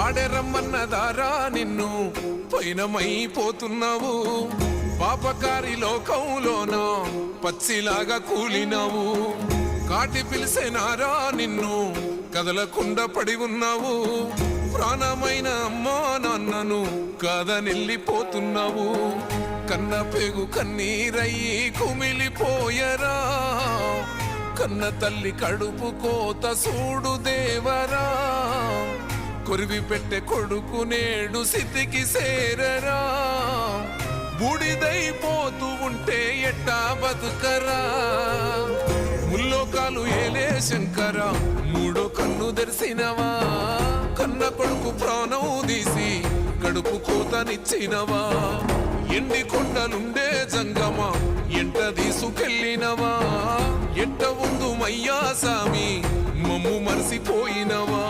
ఆడరమ్మన్నదారా నిన్ను పైనమైపోతున్నావు పాపకారి లోకంలోన పచ్చిలాగా కూలినావు కాటి పిలిసేనారా నిన్ను కదలకుండా పడి ఉన్నావు ప్రాణమైన అమ్మా నాన్నను కాదనెళ్ళిపోతున్నావు కన్న పేగు కన్నీరయ్యి కుమిలిపోయరా కన్న తల్లి కడుపు కోత సూడు దేవరా కొరివి పెట్టే కొడుకు నేడు స్థితికి సేరరా బూడిదైపోతూ ఉంటే ఎట్టా బతుకరా ముల్లోకాలు ఏలే శంకర మూడో కన్ను తెరిసినవా కన్న కొడుకు ప్రాణం తీసి కడుపు కోతనిచ్చినవా ఎండి కొండలుండే జంగమా ఎంట తీసుకెళ్ళినవా ఎంట ఉందు మయ్యా సామి మమ్ము మరిసిపోయినవా